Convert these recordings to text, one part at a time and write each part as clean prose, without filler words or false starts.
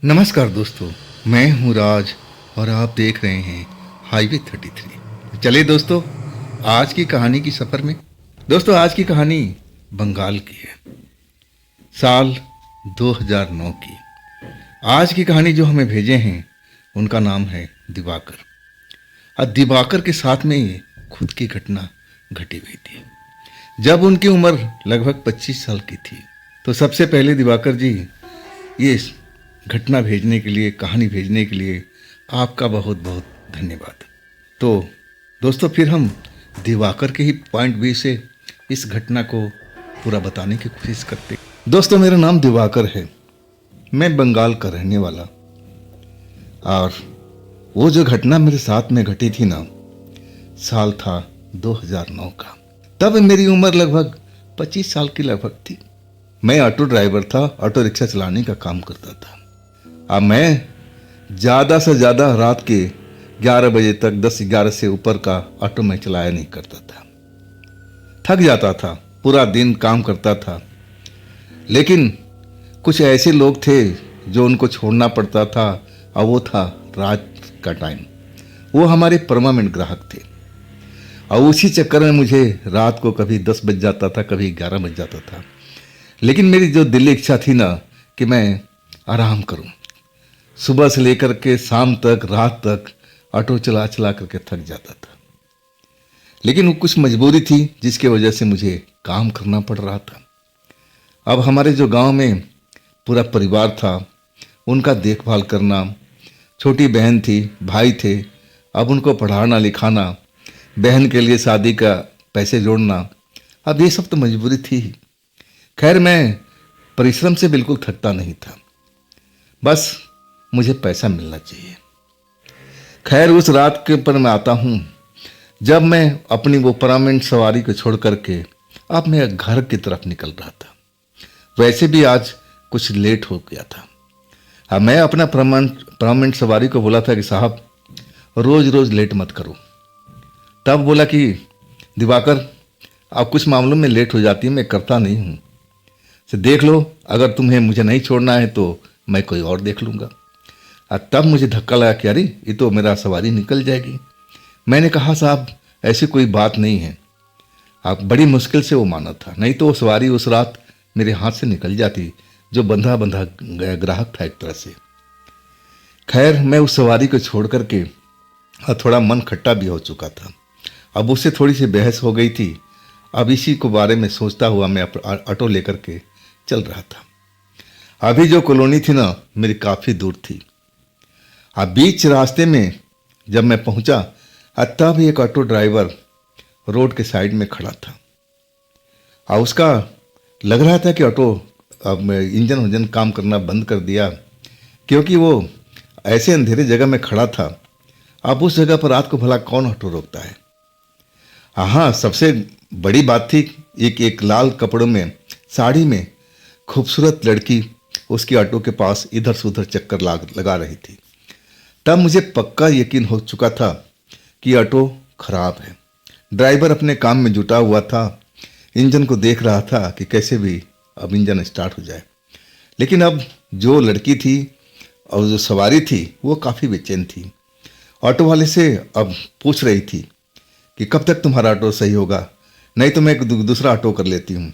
नमस्कार दोस्तों, मैं हूं राज और आप देख रहे हैं हाईवे 33। चलिए दोस्तों, आज की कहानी की सफ़र में। दोस्तों, आज की कहानी बंगाल की है, साल 2009 की। आज की कहानी जो हमें भेजे हैं उनका नाम है दिवाकर। और दिवाकर के साथ में ये खुद की घटना घटी हुई थी जब उनकी उम्र लगभग 25 साल की थी। तो सबसे पहले दिवाकर जी, ये घटना भेजने के लिए, कहानी भेजने के लिए आपका बहुत बहुत धन्यवाद। तो दोस्तों, फिर हम दिवाकर के ही पॉइंट व्यू से इस घटना को पूरा बताने की कोशिश करते। दोस्तों, मेरा नाम दिवाकर है, मैं बंगाल का रहने वाला। और वो जो घटना मेरे साथ में घटी थी ना, साल था 2009 का। तब मेरी उम्र लगभग 25 साल की लगभग थी। मैं ऑटो ड्राइवर था, ऑटो रिक्शा चलाने का काम करता था। अब मैं ज़्यादा से ज़्यादा रात के 11 बजे तक, 10-11 से ऊपर का ऑटो में चलाया नहीं करता था। थक जाता था, पूरा दिन काम करता था। लेकिन कुछ ऐसे लोग थे जो उनको छोड़ना पड़ता था, और वो था रात का टाइम। वो हमारे परमानेंट ग्राहक थे, और उसी चक्कर में मुझे रात को कभी 10 बज जाता था, कभी 11 बज जाता था। लेकिन मेरी जो दिली इच्छा थी ना कि मैं आराम करूं, सुबह से लेकर के शाम तक, रात तक ऑटो चला चला करके थक जाता था। लेकिन वो कुछ मजबूरी थी जिसकी वजह से मुझे काम करना पड़ रहा था। अब हमारे जो गांव में पूरा परिवार था, उनका देखभाल करना, छोटी बहन थी, भाई थे, अब उनको पढ़ाना लिखाना, बहन के लिए शादी का पैसे जोड़ना, अब ये सब तो मजबूरी थी ही। खैर, मैं परिश्रम से बिल्कुल थकता नहीं था, बस मुझे पैसा मिलना चाहिए। खैर, उस रात के पर मैं आता हूँ जब मैं अपनी वो परमानेंट सवारी को छोड़ करके अब मैं घर की तरफ निकल रहा था। वैसे भी आज कुछ लेट हो गया था। अब मैं अपना परमानेंट सवारी को बोला था कि साहब, रोज रोज लेट मत करो। तब बोला कि दिवाकर, अब कुछ मामलों में लेट हो जाती है, मैं करता नहीं हूँ, तो देख लो, अगर तुम्हें मुझे नहीं छोड़ना है तो मैं कोई और देख लूँगा। तब मुझे धक्का लगा कि अरे, ये तो मेरा सवारी निकल जाएगी। मैंने कहा साहब, ऐसी कोई बात नहीं है। अब बड़ी मुश्किल से वो माना था, नहीं तो वो सवारी उस रात मेरे हाथ से निकल जाती, जो बंधा बंधा ग्राहक था एक तरह से। खैर, मैं उस सवारी को छोड़ करके और थोड़ा मन खट्टा भी हो चुका था। अब उससे थोड़ी सी बहस हो गई थी। अब इसी को बारे में सोचता हुआ मैं ऑटो लेकर के चल रहा था। अभी जो कॉलोनी थी ना, मेरी काफ़ी दूर थी। अब बीच रास्ते में जब मैं पहुंचा, तब एक ऑटो ड्राइवर रोड के साइड में खड़ा था। और उसका लग रहा था कि ऑटो अब इंजन काम करना बंद कर दिया, क्योंकि वो ऐसे अंधेरे जगह में खड़ा था। अब उस जगह पर रात को भला कौन ऑटो रोकता है। हाँ, सबसे बड़ी बात थी, एक लाल कपड़ों में, साड़ी में खूबसूरत लड़की उसकी ऑटो के पास इधर से उधर चक्कर लगा रही थी। तब मुझे पक्का यकीन हो चुका था कि ऑटो खराब है। ड्राइवर अपने काम में जुटा हुआ था, इंजन को देख रहा था कि कैसे भी अब इंजन स्टार्ट हो जाए। लेकिन अब जो लड़की थी और जो सवारी थी वो काफ़ी बेचैन थी। ऑटो वाले से अब पूछ रही थी कि कब तक तुम्हारा ऑटो सही होगा, नहीं तो मैं एक दूसरा ऑटो कर लेती हूँ।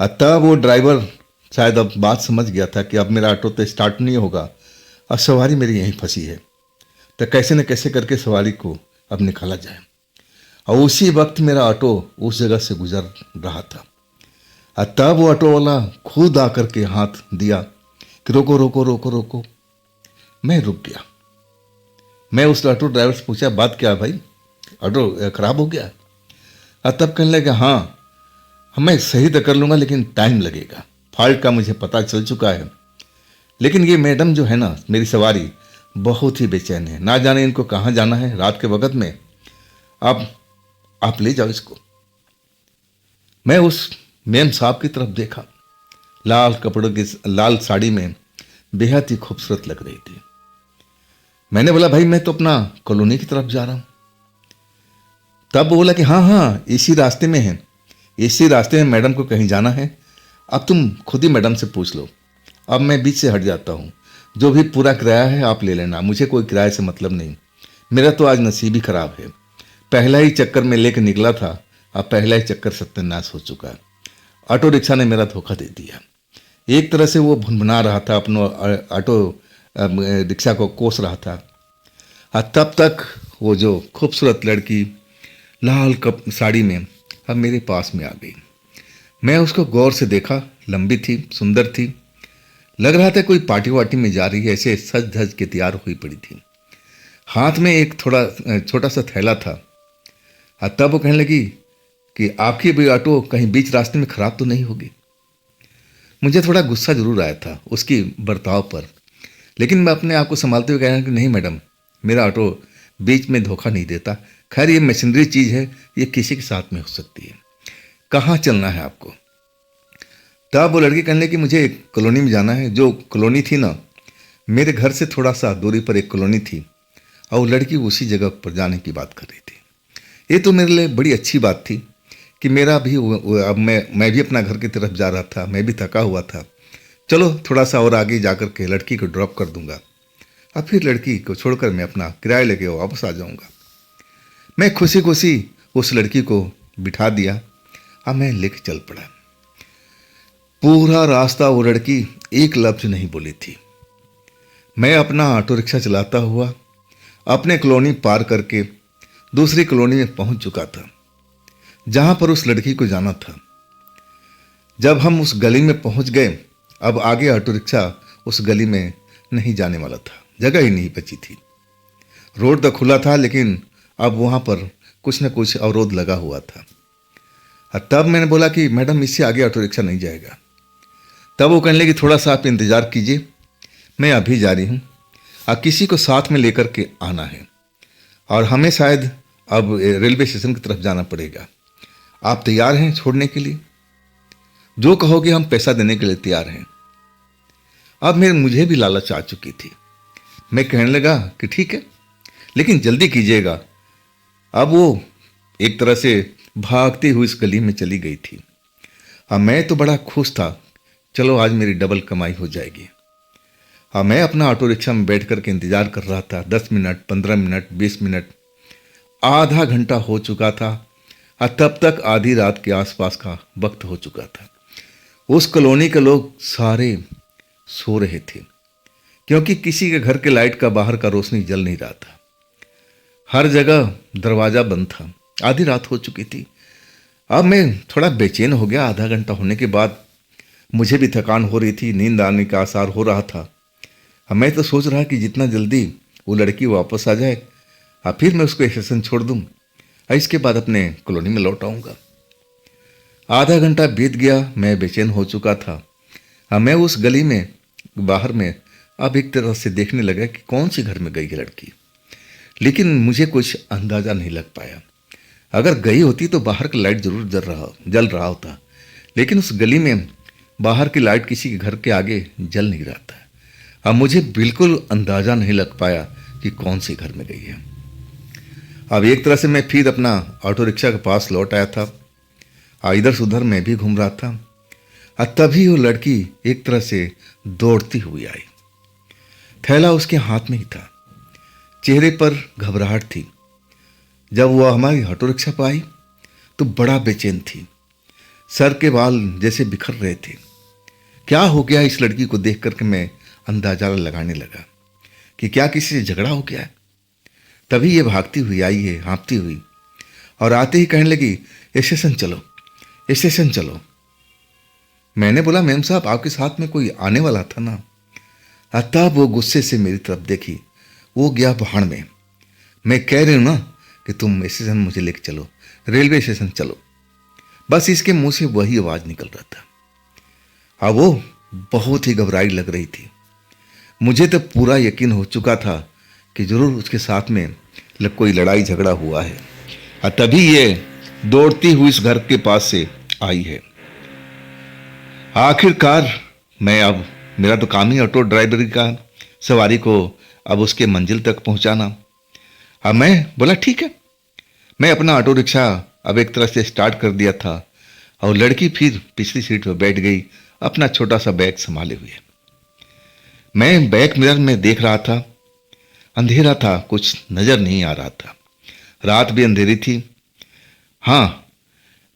तब वो ड्राइवर शायद अब बात समझ गया था कि अब मेरा ऑटो तो स्टार्ट नहीं होगा और सवारी मेरी यहीं फंसी है, तो कैसे न कैसे करके सवारी को अब निकाला जाए। और उसी वक्त मेरा ऑटो उस जगह से गुजर रहा था। और तब वो ऑटो वाला खुद आकर के हाथ दिया कि रोको रोको रोको रोको। मैं रुक गया। मैं उस ऑटो ड्राइवर से पूछा, बात क्या है भाई, ऑटो खराब हो गया? और तब कहने लगा, हाँ मैं सही तो कर लूँगा, लेकिन टाइम लगेगा, फॉल्ट का मुझे पता चल चुका है। लेकिन ये मैडम जो है ना, मेरी सवारी, बहुत ही बेचैन है, ना जाने इनको कहाँ जाना है रात के वक्त में। अब आप ले जाओ इसको। मैं उस मेम साहब की तरफ देखा, लाल कपड़ों की, लाल साड़ी में बेहद ही खूबसूरत लग रही थी। मैंने बोला, भाई मैं तो अपना कॉलोनी की तरफ जा रहा हूँ। तब बोला कि हाँ हाँ, इसी रास्ते में है, इसी रास्ते में मैडम को कहीं जाना है, अब तुम खुद ही मैडम से पूछ लो। अब मैं बीच से हट जाता हूँ, जो भी पूरा किराया है आप ले लेना, मुझे कोई किराए से मतलब नहीं। मेरा तो आज नसीब ही खराब है। पहला ही चक्कर में लेकर निकला था, अब पहला ही चक्कर सत्यानाश हो चुका है। ऑटो रिक्शा ने मेरा धोखा दे दिया। एक तरह से वो भुनभुना रहा था, अपना ऑटो रिक्शा को कोस रहा था। तब तक वो जो खूबसूरत लड़की लाल कप साड़ी में अब मेरे पास में आ गई। मैं उसको गौर से देखा, लंबी थी, सुंदर थी, लग रहा था कोई पार्टी वार्टी में जा रही है, ऐसे सज धज के तैयार हुई पड़ी थी। हाथ में एक थोड़ा छोटा सा थैला था। तब वो कहने लगी कि आपकी भी ऑटो कहीं बीच रास्ते में खराब तो नहीं होगी। मुझे थोड़ा गुस्सा जरूर आया था उसकी बर्ताव पर, लेकिन मैं अपने आप को संभालते हुए कह रहा कि नहीं मैडम, मेरा ऑटो बीच में धोखा नहीं देता। खैर ये मशीनरी चीज़ है, ये किसी के साथ में हो सकती है। कहाँ चलना है आपको? तब वो लड़की कहने लगी मुझे एक कॉलोनी में जाना है। जो कॉलोनी थी ना, मेरे घर से थोड़ा सा दूरी पर एक कॉलोनी थी और वो लड़की उसी जगह पर जाने की बात कर रही थी। ये तो मेरे लिए बड़ी अच्छी बात थी कि मेरा भी अब मैं भी अपना घर की तरफ जा रहा था, मैं भी थका हुआ था। चलो थोड़ा सा और आगे जाकर के लड़की को ड्रॉप कर दूंगा, अब फिर लड़की को छोड़कर मैं अपना किराया लेके वापस आ जाऊंगा। मैं खुशी खुशी उस लड़की को बिठा दिया। अब मैं लेके चल पड़ा। पूरा रास्ता वो लड़की एक लफ्ज नहीं बोली थी। मैं अपना ऑटो रिक्शा चलाता हुआ अपने कॉलोनी पार करके दूसरी कॉलोनी में पहुंच चुका था, जहां पर उस लड़की को जाना था। जब हम उस गली में पहुंच गए, अब आगे ऑटो रिक्शा उस गली में नहीं जाने वाला था, जगह ही नहीं बची थी। रोड तो खुला था, लेकिन अब वहां पर कुछ न कुछ अवरोध लगा हुआ था। तब मैंने बोला कि मैडम इससे आगे ऑटो रिक्शा नहीं जाएगा। तब वो कहने लगी थोड़ा सा आप इंतज़ार कीजिए, मैं अभी जा रही हूँ, किसी को साथ में लेकर के आना है और हमें शायद अब रेलवे स्टेशन की तरफ जाना पड़ेगा। आप तैयार हैं छोड़ने के लिए? जो कहोगे हम पैसा देने के लिए तैयार हैं। अब मुझे भी लालच आ चुकी थी। मैं कहने लगा कि ठीक है, लेकिन जल्दी कीजिएगा। अब वो एक तरह से भागती हुई इस गली में चली गई थी। अब मैं तो बड़ा खुश था, चलो आज मेरी डबल कमाई हो जाएगी। मैं अपना ऑटो रिक्शा में बैठ करके इंतजार कर रहा था। 10 मिनट, 15 मिनट, 20 मिनट, आधा घंटा हो चुका था और तब तक आधी रात के आसपास का वक्त हो चुका था। उस कॉलोनी के लोग सारे सो रहे थे, क्योंकि किसी के घर के लाइट का बाहर का रोशनी जल नहीं रहा था। हर जगह दरवाज़ा बंद था। आधी रात हो चुकी थी। अब मैं थोड़ा बेचैन हो गया। आधा घंटा होने के बाद मुझे भी थकान हो रही थी, नींद आने का आसार हो रहा था। मैं तो सोच रहा कि जितना जल्दी वो लड़की वापस आ जाए फिर मैं उसको स्टेशन छोड़ दूँ, इसके बाद अपने कॉलोनी में लौट आऊँगा। आधा घंटा बीत गया, मैं बेचैन हो चुका था। मैं उस गली में बाहर में अब एक तरह से देखने लगा कि कौन सी घर में गई है लड़की, लेकिन मुझे कुछ अंदाज़ा नहीं लग पाया। अगर गई होती तो बाहर का लाइट जरूर जल रहा होता, लेकिन उस गली में बाहर की लाइट किसी के घर के आगे जल नहीं रहा था। अब मुझे बिल्कुल अंदाज़ा नहीं लग पाया कि कौन से घर में गई है। अब एक तरह से मैं फिर अपना ऑटो रिक्शा के पास लौट आया था। इधर से उधर मैं भी घूम रहा था। तभी वो लड़की एक तरह से दौड़ती हुई आई। थैला उसके हाथ में ही था, चेहरे पर घबराहट थी। जब वह हमारी ऑटो रिक्शा पर आई तो बड़ा बेचैन थी, सर के बाल जैसे बिखर रहे थे। क्या हो गया इस लड़की को देख करके मैं अंदाजा लगाने लगा कि क्या किसी से झगड़ा हो गया है। तभी ये भागती हुई आई है, हाँफती हुई, और आते ही कहने लगी स्टेशन चलो, स्टेशन चलो। मैंने बोला मैम साहब आपके साथ में कोई आने वाला था ना। तब वो गुस्से से मेरी तरफ देखी, वो गया भाड़ में। मैं कह रही हूँ ना कि तुम स्टेशन मुझे लेके चलो, रेलवे स्टेशन चलो। बस इसके मुंह से वही आवाज़ निकल रहा था। वो बहुत ही घबराई लग रही थी। मुझे तो पूरा यकीन हो चुका था कि जरूर उसके साथ में कोई लड़ाई झगड़ा हुआ है। तभी ये दौड़ती हुई इस घर के पास से आई है। आखिरकार अब मेरा तो काम ही ऑटो ड्राइवरी का, सवारी को अब उसके मंजिल तक पहुंचाना। अब मैं बोला ठीक है। मैं अपना ऑटो रिक्शा अब एक तरह से स्टार्ट कर दिया था और लड़की फिर पिछली सीट पर बैठ गई, अपना छोटा सा बैग संभाले हुए। मैं बैक मिरर में देख रहा था, अंधेरा था, कुछ नजर नहीं आ रहा था। रात भी अंधेरी थी। हाँ,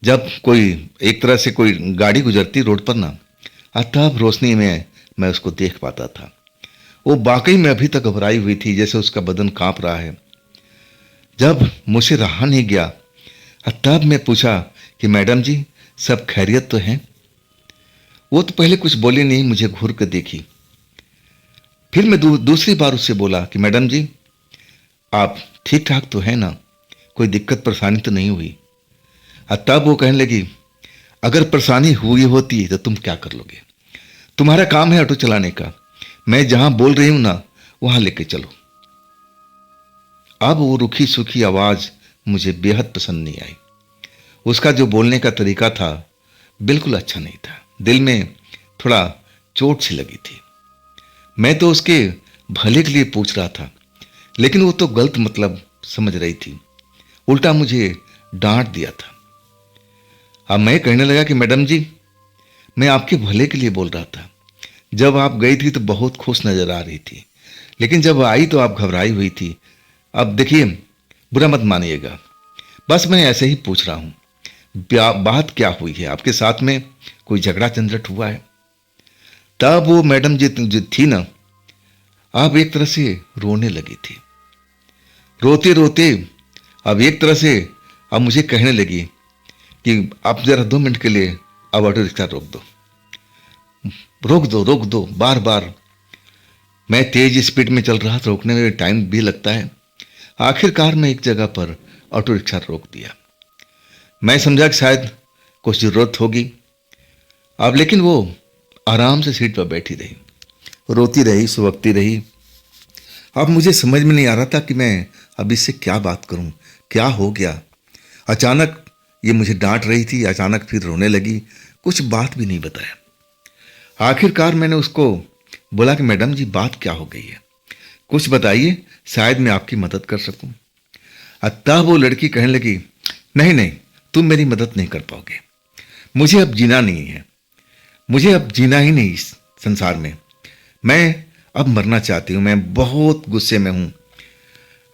जब कोई एक तरह से कोई गाड़ी गुजरती रोड पर ना, तब रोशनी में मैं उसको देख पाता था। वो वाकई में अभी तक घबराई हुई थी, जैसे उसका बदन कांप रहा है। जब मुझसे रहा नहीं गया, तब मैं पूछा कि मैडम जी, सब खैरियत तो हैं? वो तो पहले कुछ बोली नहीं, मुझे घूर कर देखी। फिर मैं दूसरी बार उससे बोला कि मैडम जी, आप ठीक ठाक तो हैं ना? कोई दिक्कत परेशानी तो नहीं हुई? तब वो कहने लगी, अगर परेशानी हुई होती तो तुम क्या कर लोगे? तुम्हारा काम है ऑटो चलाने का, मैं जहां बोल रही हूं ना, वहां लेके चलो। अब वो रुखी सूखी आवाज मुझे बेहद पसंद नहीं आई। उसका जो बोलने का तरीका था बिल्कुल अच्छा नहीं था। दिल में थोड़ा चोट सी लगी थी। मैं तो उसके भले के लिए पूछ रहा था, लेकिन वो तो गलत मतलब समझ रही थी। उल्टा मुझे डांट दिया था। अब मैं कहने लगा कि मैडम जी, मैं आपके भले के लिए बोल रहा था। जब आप गई थी तो बहुत खुश नजर आ रही थी, लेकिन जब आई तो आप घबराई हुई थी। अब देखिए, बुरा मत मानिएगा, बस मैं ऐसे ही पूछ रहा हूं। बात क्या हुई है? आपके साथ में कोई झगड़ा झंझट हुआ है? तब वो मैडम जी जो थी ना, अब एक तरह से रोने लगी थी। रोते रोते अब एक तरह से अब मुझे कहने लगी कि आप जरा 2 मिनट के लिए अब ऑटो रिक्शा रोक दो, रोक दो, रोक दो। बार बार मैं तेज स्पीड में चल रहा था, रोकने में टाइम भी लगता है। आखिरकार मैं एक जगह पर ऑटो रिक्शा रोक दिया। मैं समझा कि शायद कुछ जरूरत होगी। अब लेकिन वो आराम से सीट पर बैठी रही, रोती रही, सुबकती रही। अब मुझे समझ में नहीं आ रहा था कि मैं अब इससे क्या बात करूं, क्या हो गया। अचानक ये मुझे डांट रही थी, अचानक फिर रोने लगी, कुछ बात भी नहीं बताया। आखिरकार मैंने उसको बोला कि मैडम जी, बात क्या हो गई है, कुछ बताइए, शायद मैं आपकी मदद कर सकूं। तब वो लड़की कहने लगी, नहीं नहीं, तुम मेरी मदद नहीं कर पाओगे। मुझे अब जीना नहीं है, मुझे अब जीना ही नहीं इस संसार में। मैं अब मरना चाहती हूं, मैं बहुत गुस्से में हूं।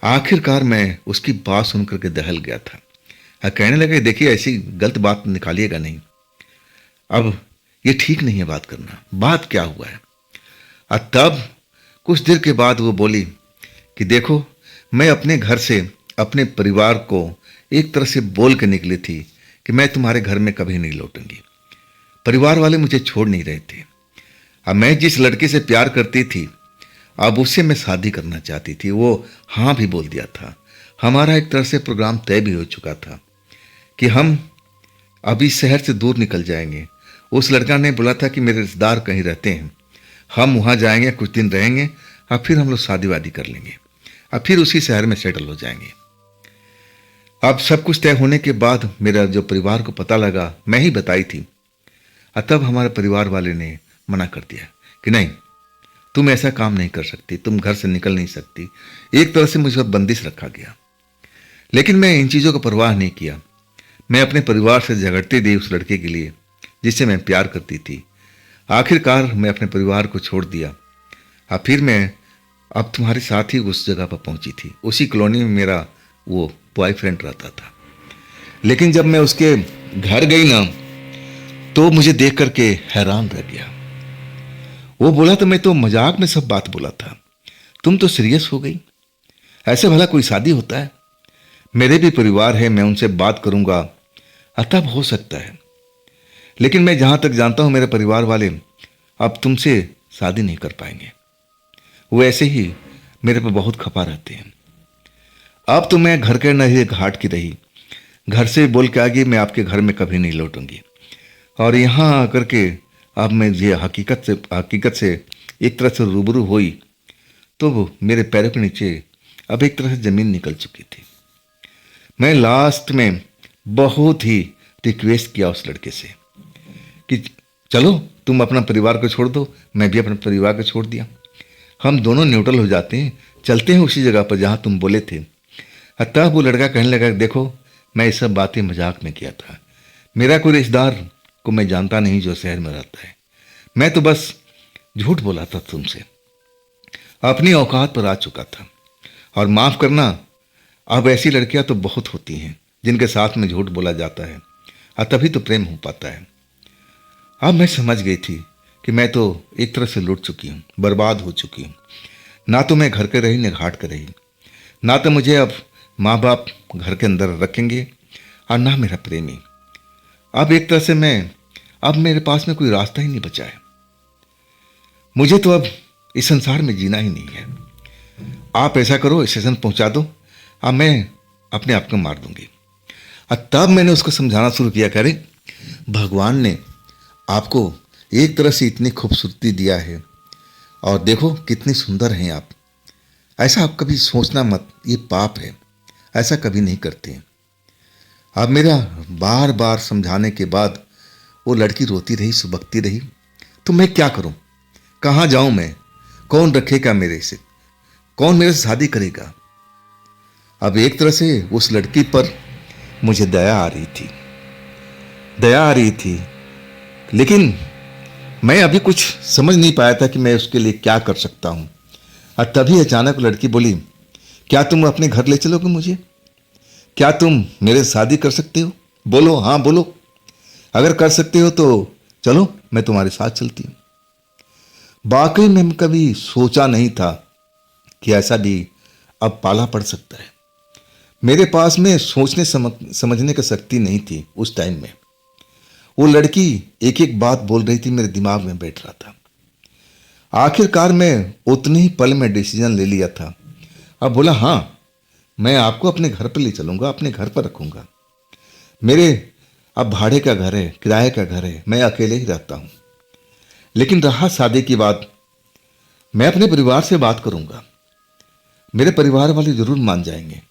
आखिरकार मैं उसकी बात सुनकर के दहल गया था। कहने लगे, देखिए, ऐसी गलत बात निकालिएगा नहीं, अब ये ठीक नहीं है बात करना, बात क्या हुआ है? तब कुछ देर के बाद वो बोली कि देखो, मैं अपने घर से अपने परिवार को एक तरह से बोल के निकली थी कि मैं तुम्हारे घर में कभी नहीं लौटूंगी। परिवार वाले मुझे छोड़ नहीं रहे थे। अब मैं जिस लड़के से प्यार करती थी, अब उससे मैं शादी करना चाहती थी। वो हाँ भी बोल दिया था। हमारा एक तरह से प्रोग्राम तय भी हो चुका था कि हम अभी शहर से दूर निकल जाएंगे। उस लड़का ने बोला था कि मेरे रिश्तेदार कहीं रहते हैं, हम वहाँ जाएंगे, कुछ दिन रहेंगे, और फिर हम लोग शादी वादी कर लेंगे, और फिर उसी शहर में सेटल हो जाएंगे। अब सब कुछ तय होने के बाद मेरा जो परिवार को पता लगा, मैं ही बताई थी, तब हमारे परिवार वाले ने मना कर दिया कि नहीं, तुम ऐसा काम नहीं कर सकती, तुम घर से निकल नहीं सकती। एक तरह से मुझ पर बंदिश रखा गया। लेकिन मैं इन चीज़ों को परवाह नहीं किया। मैं अपने परिवार से झगड़ती रही उस लड़के के लिए जिससे मैं प्यार करती थी। आखिरकार मैं अपने परिवार को छोड़ दिया। फिर मैं अब तुम्हारे साथ ही उस जगह पर पहुंची थी। उसी कॉलोनी में मेरा वो बॉयफ्रेंड रहता था। लेकिन जब मैं उसके घर गई ना, तो मुझे देख करके हैरान रह गया। वो बोला, तो मैं तो मजाक में सब बात बोला था, तुम तो सीरियस हो गई। ऐसे भला कोई शादी होता है? मेरे भी परिवार है, मैं उनसे बात करूंगा, तब हो सकता है। लेकिन मैं जहां तक जानता हूं, मेरे परिवार वाले अब तुमसे शादी नहीं कर पाएंगे। वो ऐसे ही मेरे पर बहुत खपा रहते हैं। अब तो मैं घर के नहीं घाट की रही, घर से बोल के आ गई मैं आपके घर में कभी नहीं लौटूंगी। और यहाँ आकर के अब मैं ये हकीकत से एक तरह से रूबरू हुई, तो वो मेरे पैरों के नीचे अब एक तरह से जमीन निकल चुकी थी। मैं लास्ट में बहुत ही रिक्वेस्ट किया उस लड़के से कि चलो तुम अपना परिवार को छोड़ दो, मैं भी अपने परिवार को छोड़ दिया, हम दोनों न्यूट्रल हो जाते हैं, चलते हैं उसी जगह पर जहाँ तुम बोले थे। तब वो लड़का कहने लगा, देखो, मैं ये सब बातें मजाक में किया था, मेरा कोई रिश्तेदार को मैं जानता नहीं जो शहर में रहता है, मैं तो बस झूठ बोला था तुमसे। अपनी औकात पर आ चुका था। और माफ़ करना, अब ऐसी लड़कियां तो बहुत होती हैं जिनके साथ में झूठ बोला जाता है और तभी तो प्रेम हो पाता है। अब मैं समझ गई थी कि मैं तो एक तरह से लुट चुकी हूँ, बर्बाद हो चुकी हूँ। ना तो मैं घर के रही न घाट के रही, ना तो मुझे अब माँ बाप घर के अंदर रखेंगे और ना मेरा प्रेमी। अब एक तरह से अब मेरे पास में कोई रास्ता ही नहीं बचा है। मुझे तो अब इस संसार में जीना ही नहीं है। आप ऐसा करो, स्टेशन पहुंचा दो, अब मैं अपने आप को मार दूंगी। और तब मैंने उसको समझाना शुरू किया, कह रहे भगवान ने आपको एक तरह से इतनी खूबसूरती दिया है और देखो कितनी सुंदर हैं आप। ऐसा आप कभी सोचना मत, ये पाप है, ऐसा कभी नहीं करते। अब मेरा बार बार समझाने के बाद वो लड़की रोती रही, सुबकती रही। तो मैं क्या करूं, कहाँ जाऊं मैं, कौन रखेगा मेरे से, कौन मेरे से शादी करेगा। अब एक तरह से उस लड़की पर मुझे दया आ रही थी, दया आ रही थी, लेकिन मैं अभी कुछ समझ नहीं पाया था कि मैं उसके लिए क्या कर सकता हूं। और तभी अचानक लड़की बोली, क्या तुम अपने घर ले चलोगे मुझे, क्या तुम मेरे से शादी कर सकते हो, बोलो हाँ बोलो, अगर कर सकते हो तो चलो मैं तुम्हारे साथ चलती हूँ। वाकई में कभी सोचा नहीं था कि ऐसा भी अब पाला पड़ सकता है। मेरे पास में सोचने समझने की शक्ति नहीं थी उस टाइम में। वो लड़की एक एक बात बोल रही थी, मेरे दिमाग में बैठ रहा था। आखिरकार मैं उतने ही पल में डिसीजन ले लिया था। अब बोला हाँ, मैं आपको अपने घर पर ले चलूंगा, अपने घर पर रखूंगा। मेरे अब भाड़े का घर है, किराए का घर है, मैं अकेले ही रहता हूं। लेकिन रहा शादी की बात, मैं अपने परिवार से बात करूंगा, मेरे परिवार वाले जरूर मान जाएंगे।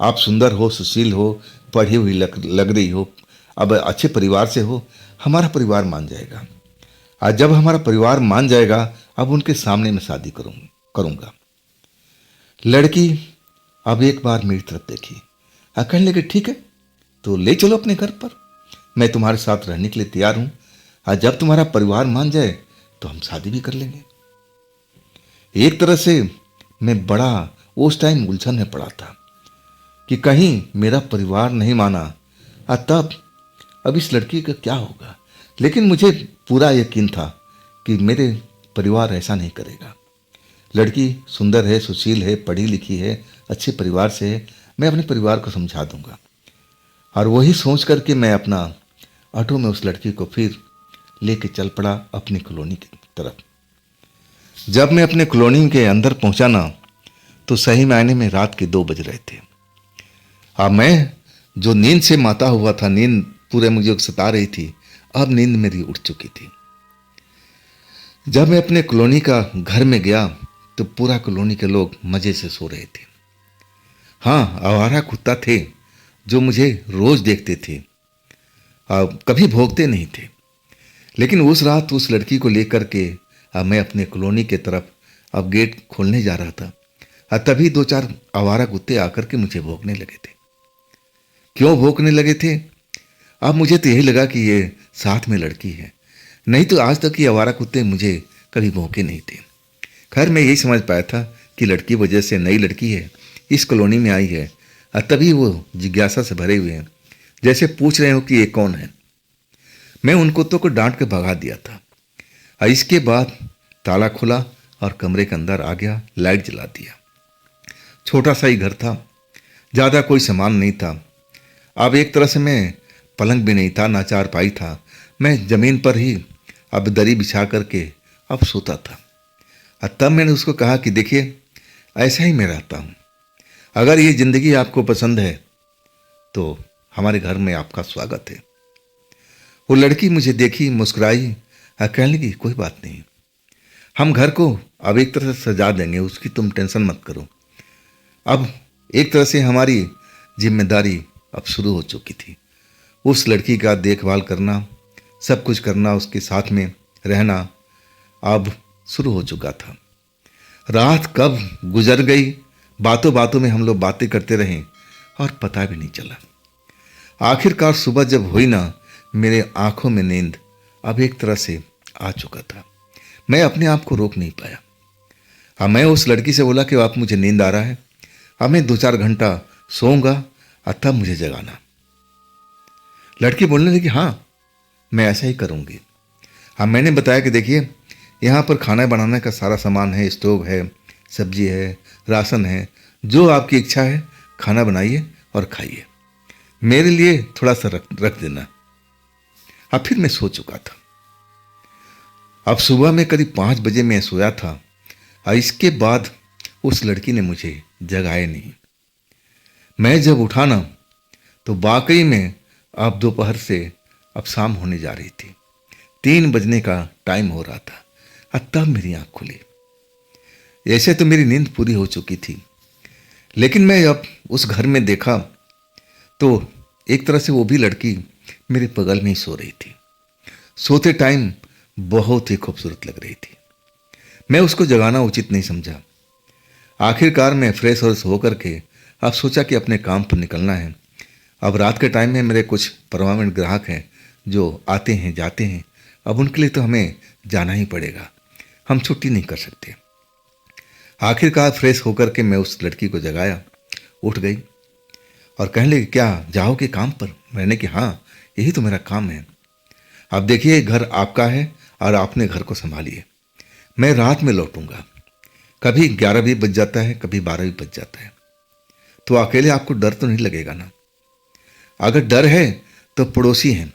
आप सुंदर हो, सुशील हो, पढ़ी हुई लग रही हो, अब अच्छे परिवार से हो, हमारा परिवार मान जाएगा। और जब हमारा परिवार मान जाएगा, अब उनके सामने मैं शादी करूंगा। लड़की अब एक बार मेरी तरफ देखी और कहने लगी, ठीक है तो ले चलो अपने घर पर, मैं तुम्हारे साथ रहने के लिए तैयार हूं, और जब तुम्हारा परिवार मान जाए तो हम शादी भी कर लेंगे। एक तरह से मैं बड़ा उस टाइम उलझन में पड़ा था कि कहीं मेरा परिवार नहीं माना और तब अब इस लड़की का क्या होगा। लेकिन मुझे पूरा यकीन था कि मेरे परिवार ऐसा नहीं करेगा। लड़की सुंदर है, सुशील है, पढ़ी लिखी है, अच्छे परिवार से है, मैं अपने परिवार को समझा दूंगा। और वही सोच करके मैं अपना ऑटो में उस लड़की को फिर लेके चल पड़ा अपनी कॉलोनी की तरफ। जब मैं अपने कॉलोनी के अंदर पहुंचा ना, तो सही मायने में रात के 2 बज रहे थे। अब मैं जो नींद से माता हुआ था, नींद पूरे मुझे सता रही थी, अब नींद मेरी उठ चुकी थी। जब मैं अपने कॉलोनी का घर में गया तो पूरा कॉलोनी के लोग मजे से सो रहे थे। हाँ, आवारा कुत्ता थे जो मुझे रोज देखते थे, अब कभी भौंकते नहीं थे। लेकिन उस रात उस लड़की को लेकर के अब मैं अपने कॉलोनी के तरफ अब गेट खोलने जा रहा था, और तभी 2-4 आवारा कुत्ते आकर के मुझे भौंकने लगे थे। क्यों भौंकने लगे थे? अब मुझे तो यही लगा कि ये साथ में लड़की है, नहीं तो आज तक ये आवारा कुत्ते मुझे कभी भौंके नहीं थे। खैर मैं यही समझ पाया था कि लड़की वजह से, नई लड़की है, इस कॉलोनी में आई है, और तभी वो जिज्ञासा से भरे हुए हैं, जैसे पूछ रहे हो कि ये कौन है। मैं उन कुत्तों को डांट के भगा दिया था, और इसके बाद ताला खुला और कमरे के अंदर आ गया, लाइट जला दिया। छोटा सा ही घर था, ज़्यादा कोई सामान नहीं था। अब एक तरह से मैं पलंग भी नहीं था, ना चारपाई था, मैं ज़मीन पर ही अब दरी बिछा करके अब सोता था। और तब मैंने उसको कहा कि देखिए, ऐसा ही मैं रहता हूँ, अगर ये ज़िंदगी आपको पसंद है तो हमारे घर में आपका स्वागत है। वो लड़की मुझे देखी, मुस्कुराई और कहने लगी, कोई बात नहीं, हम घर को अब एक तरह से सजा देंगे, उसकी तुम टेंशन मत करो। अब एक तरह से हमारी जिम्मेदारी अब शुरू हो चुकी थी। उस लड़की का देखभाल करना, सब कुछ करना, उसके साथ में रहना अब शुरू हो चुका था। रात कब गुजर गई, बातों बातों में हम लोग बातें करते रहे और पता भी नहीं चला। आखिरकार सुबह जब हुई ना, मेरे आंखों में नींद अब एक तरह से आ चुका था। मैं अपने आप को रोक नहीं पाया। अब मैं उस लड़की से बोला कि आप मुझे नींद आ रहा है, अब मैं 2-4 घंटा सोऊंगा और तब मुझे जगाना। लड़की बोलने लगी हाँ मैं ऐसा ही करूँगी। अब मैंने बताया कि देखिए यहाँ पर खाना बनाने का सारा सामान है, स्टोव है, सब्जी है, राशन है, जो आपकी इच्छा है खाना बनाइए और खाइए, मेरे लिए थोड़ा सा रख देना। अब फिर मैं सो चुका था। अब सुबह में करीब 5 बजे मैं सोया था और इसके बाद उस लड़की ने मुझे जगाया नहीं। मैं जब उठा ना तो वाकई में अब दोपहर से अब शाम होने जा रही थी, 3 बजने का टाइम हो रहा था और तब मेरी आँख खुली। ऐसे तो मेरी नींद पूरी हो चुकी थी, लेकिन मैं अब उस घर में देखा तो एक तरह से वो भी लड़की मेरे बगल में ही सो रही थी। सोते टाइम बहुत ही खूबसूरत लग रही थी। मैं उसको जगाना उचित नहीं समझा। आखिरकार मैं फ्रेश और होकर के अब सोचा कि अपने काम पर निकलना है। अब रात के टाइम में मेरे कुछ परमानेंट ग्राहक हैं जो आते हैं जाते हैं, अब उनके लिए तो हमें जाना ही पड़ेगा, हम छुट्टी नहीं कर सकते। आखिरकार फ्रेश होकर के मैं उस लड़की को जगाया, उठ गई और कहने लगी क्या जाओगे काम पर? मैंने कि हाँ यही तो मेरा काम है। अब देखिए घर आपका है और आपने घर को संभालिए, मैं रात में लौटूंगा। कभी 11 भी बज जाता है, कभी 12 भी बज जाता है, तो अकेले आपको डर तो नहीं लगेगा ना? अगर डर है तो पड़ोसी हैं,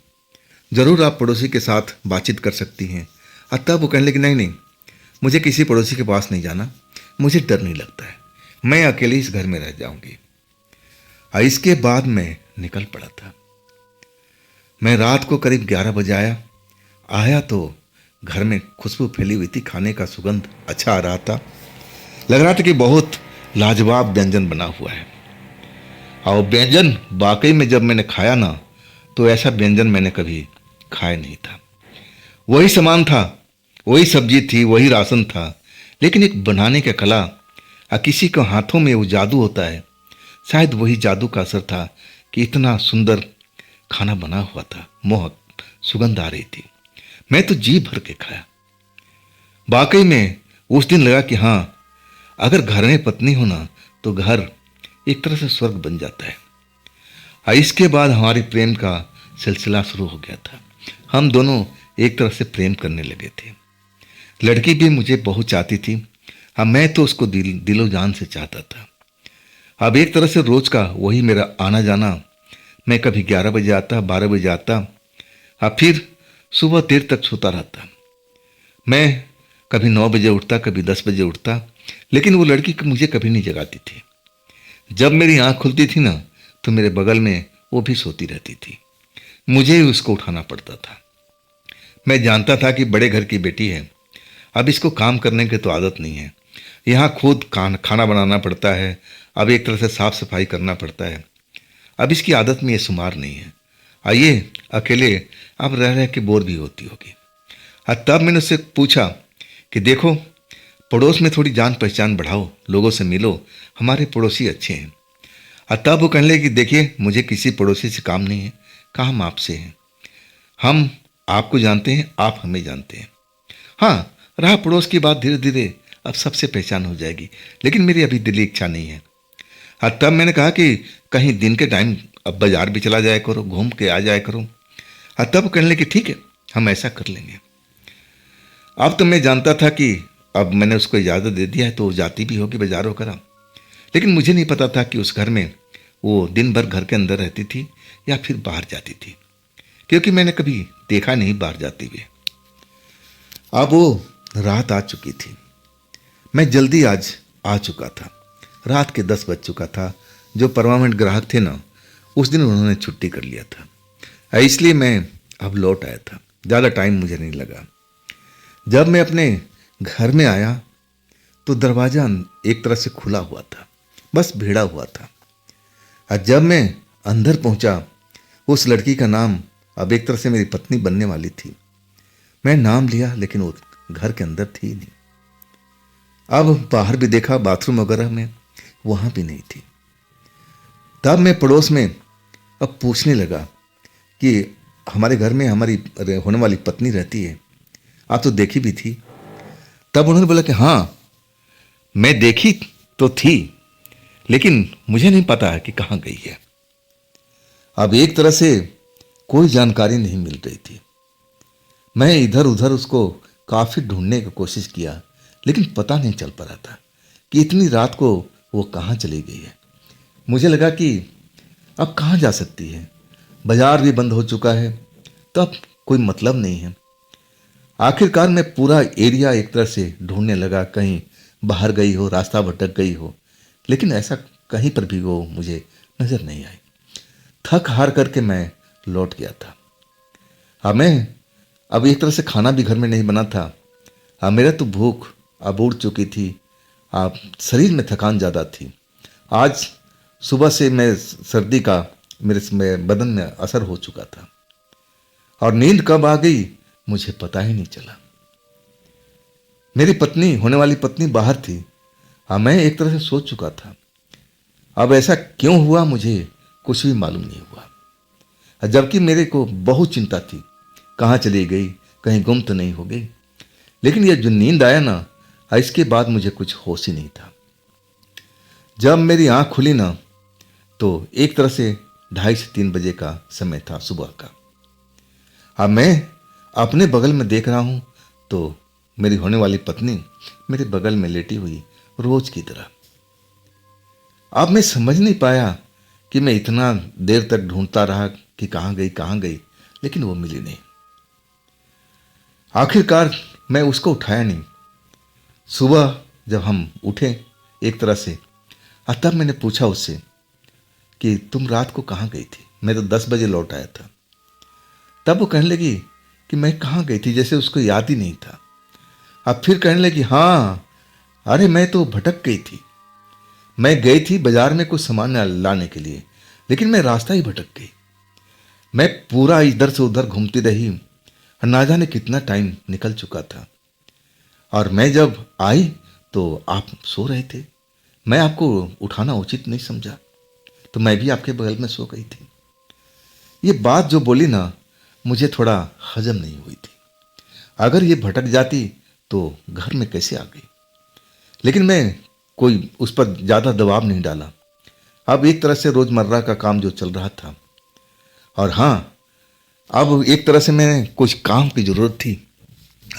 ज़रूर आप पड़ोसी के साथ बातचीत कर सकती हैं। और तब वो कहने लगी नहीं नहीं, मुझे किसी पड़ोसी के पास नहीं जाना, मुझे डर नहीं लगता है, मैं अकेले इस घर में रह जाऊंगी। और इसके बाद मैं निकल पड़ा था। मैं रात को करीब 11 बजे आया तो घर में खुशबू फैली हुई थी, खाने का सुगंध अच्छा आ रहा था, लग रहा था कि बहुत लाजवाब व्यंजन बना हुआ है। और व्यंजन वाकई में जब मैंने खाया ना तो ऐसा व्यंजन मैंने कभी खाया नहीं था। वही सामान था, वही सब्जी थी, वही राशन था, लेकिन एक बनाने का कला और किसी के हाथों में वो जादू होता है, शायद वही जादू का असर था कि इतना सुंदर खाना बना हुआ था, मोहक सुगंध आ रही थी। मैं तो जी भर के खाया। वाकई में उस दिन लगा कि हाँ अगर घर में पत्नी हो ना तो घर एक तरह से स्वर्ग बन जाता है। और इसके बाद हमारे प्रेम का सिलसिला शुरू हो गया था। हम दोनों एक तरह से प्रेम करने लगे थे। लड़की भी मुझे बहुत चाहती थी, अब मैं तो उसको दिलो जान से चाहता था। अब एक तरह से रोज का वही मेरा आना जाना, मैं कभी 11 बजे आता, 12 बजे आता, अब फिर सुबह देर तक सोता रहता। मैं कभी 9 बजे उठता, कभी 10 बजे उठता, लेकिन वो लड़की मुझे कभी नहीं जगाती थी। जब मेरी आंख खुलती थी ना तो मेरे बगल में वो भी सोती रहती थी, मुझे ही उसको उठाना पड़ता था। मैं जानता था कि बड़े घर की बेटी है, अब इसको काम करने की तो आदत नहीं है, यहाँ खुद खाना बनाना पड़ता है, अब एक तरह से साफ सफाई करना पड़ता है, अब इसकी आदत में ये शुमार नहीं है। आइए अकेले अब रह रह के बोर भी होती होगी। और तब मैंने उससे पूछा कि देखो पड़ोस में थोड़ी जान पहचान बढ़ाओ, लोगों से मिलो, हमारे पड़ोसी अच्छे हैं। और तब वो कहने लगे कि देखिए मुझे किसी पड़ोसी से काम नहीं है, काम आपसे है, हम आपको जानते हैं, आप हमें जानते हैं। हाँ रहा पड़ोस की बात, धीरे धीरे अब सबसे पहचान हो जाएगी, लेकिन मेरी अभी दिली इच्छा नहीं है। और तब मैंने कहा कि कहीं दिन के टाइम अब बाजार भी चला जाया करो, घूम के आ जाया करो। और तब कहने लगे ठीक है हम ऐसा कर लेंगे। अब तो मैं जानता था कि अब मैंने उसको इजाज़त दे दिया है तो वो जाती भी होगी बाजार वगैरह, लेकिन मुझे नहीं पता था कि उस घर में वो दिन भर घर के अंदर रहती थी या फिर बाहर जाती थी, क्योंकि मैंने कभी देखा नहीं बाहर जाती हुए। अब वो रात आ चुकी थी, मैं जल्दी आज आ चुका था, रात के 10 बज चुका था। जो परमानेंट ग्राहक थे ना उस दिन उन्होंने छुट्टी कर लिया था, इसलिए मैं अब लौट आया था, ज़्यादा टाइम मुझे नहीं लगा। जब मैं अपने घर में आया तो दरवाज़ा एक तरह से खुला हुआ था, बस भिड़ा हुआ था। और जब मैं अंदर पहुंचा, उस लड़की का नाम अब एक तरह से मेरी पत्नी बनने वाली थी। मैं नाम लिया लेकिन वो घर के अंदर थी नहीं। अब बाहर भी देखा, बाथरूम वगैरह में, वहाँ भी नहीं थी। तब मैं पड़ोस में अब पूछने लगा कि हमारे घर में हमारी होने वाली पत्नी रहती है, आप तो देखी भी थी। तब उन्होंने बोला कि हाँ मैं देखी तो थी, लेकिन मुझे नहीं पता है कि कहाँ गई है। अब एक तरह से कोई जानकारी नहीं मिल रही थी। मैं इधर उधर उसको काफी ढूंढने की कोशिश किया, लेकिन पता नहीं चल पा रहा था कि इतनी रात को वो कहाँ चली गई है। मुझे लगा कि अब कहाँ जा सकती है, बाजार भी बंद हो चुका है, तो अब कोई मतलब नहीं है। आखिरकार मैं पूरा एरिया एक तरह से ढूंढने लगा, कहीं बाहर गई हो, रास्ता भटक गई हो, लेकिन ऐसा कहीं पर भी वो मुझे नजर नहीं आई। थक हार करके मैं लौट गया था। अब एक तरह से खाना भी घर में नहीं बना था। मेरा तो भूख अब उड़ चुकी थी। शरीर में थकान ज़्यादा थी। आज सुबह से मैं सर्दी का मेरे बदन में असर हो चुका था, और नींद कब आ गई मुझे पता ही नहीं चला। मेरी पत्नी, होने वाली पत्नी, बाहर थी। मैं एक तरह से सोच चुका था। अब ऐसा क्यों हुआ मुझे कुछ भी मालूम नहीं हुआ, जबकि मेरे को बहुत चिंता थी, कहाँ चली गई, कहीं गुम तो नहीं हो गई। लेकिन यह जो नींद आया ना, इसके बाद मुझे कुछ होश ही नहीं था। जब मेरी आंख खुली ना, तो एक तरह से 2:30 से 3 बजे का समय था, सुबह का। अब मैं अपने बगल में देख रहा हूं तो मेरी होने वाली पत्नी मेरे बगल में लेटी हुई, रोज की तरह। अब मैं समझ नहीं पाया कि मैं इतना देर तक ढूंढता रहा कि कहाँ गई, लेकिन वो मिली नहीं। आखिरकार मैं उसको उठाया नहीं। सुबह जब हम उठे एक तरह से, तब मैंने पूछा उससे कि तुम रात को कहाँ गई थी? मैं तो 10 बजे लौट आया था। तब वो कहने लगी कि मैं कहाँ गई थी, जैसे उसको याद ही नहीं था। अब फिर कहने लगी, हाँ, अरे मैं तो भटक गई थी। मैं गई थी बाजार में कुछ सामान लाने के लिए, लेकिन मैं रास्ता ही भटक गई। मैं पूरा इधर से उधर घूमती रही, ना जाने कितना टाइम निकल चुका था। और मैं जब आई तो आप सो रहे थे। मैं आपको उठाना उचित नहीं समझा, तो मैं भी आपके बगल में सो गई थी। ये बात जो बोली ना, मुझे थोड़ा हजम नहीं हुई थी। अगर ये भटक जाती तो घर में कैसे आ गई? लेकिन मैं कोई उस पर ज़्यादा दबाव नहीं डाला। अब एक तरह से रोज़मर्रा का काम जो चल रहा था, और हाँ, अब एक तरह से मैं कुछ काम की ज़रूरत थी।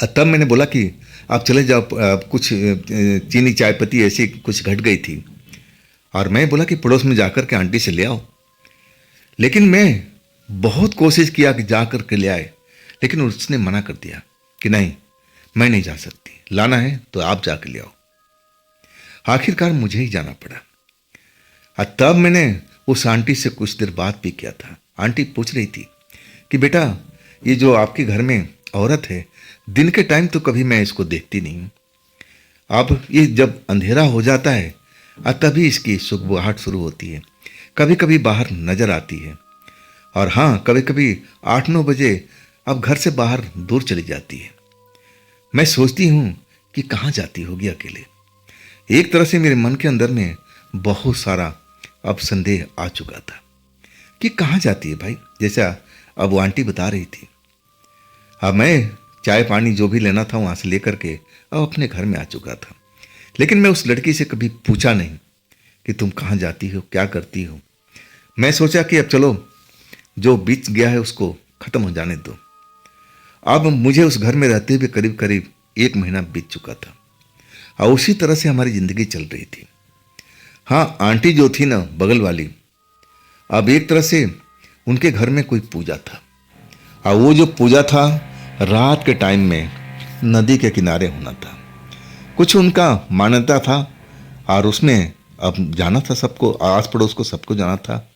तब मैंने बोला कि आप चले जाओ, कुछ चीनी चाय पत्ती ऐसी कुछ घट गई थी। और मैं बोला कि पड़ोस में जाकर के आंटी से ले आओ। लेकिन मैं बहुत कोशिश किया कि जा कर के ले आए, लेकिन उसने मना कर दिया कि नहीं, मैं नहीं जा सकती, लाना है तो आप जाकर ले आओ। आखिरकार मुझे ही जाना पड़ा। और तब मैंने उस आंटी से कुछ देर बात भी किया था। आंटी पूछ रही थी कि बेटा, ये जो आपके घर में औरत है, दिन के टाइम तो कभी मैं इसको देखती नहीं, अब ये जब अंधेरा हो जाता है तभी इसकी सुगबुगाहट शुरू होती है। कभी कभी बाहर नजर आती है, और हाँ, कभी कभी 8-9 बजे अब घर से बाहर दूर चली जाती है। मैं सोचती हूँ कि कहाँ जाती होगी अकेले। एक तरह से मेरे मन के अंदर में बहुत सारा अब संदेह आ चुका था कि कहाँ जाती है भाई, जैसा अब वो आंटी बता रही थी। अब मैं चाय पानी जो भी लेना था वहाँ से लेकर के अब अपने घर में आ चुका था। लेकिन मैं उस लड़की से कभी पूछा नहीं कि तुम कहाँ जाती हो, क्या करती हो। मैं सोचा कि अब चलो, जो बीत गया है उसको ख़त्म हो जाने दो। अब मुझे उस घर में रहते हुए करीब करीब 1 महीना बीत चुका था, और उसी तरह से हमारी ज़िंदगी चल रही थी। हाँ, आंटी जो थी ना बगल वाली, अब एक तरह से उनके घर में कोई पूजा था, और वो जो पूजा था रात के टाइम में नदी के किनारे होना था। कुछ उनका मान्यता था, और उसमें अब जाना था सबको, आस पड़ोस को सबको जाना था।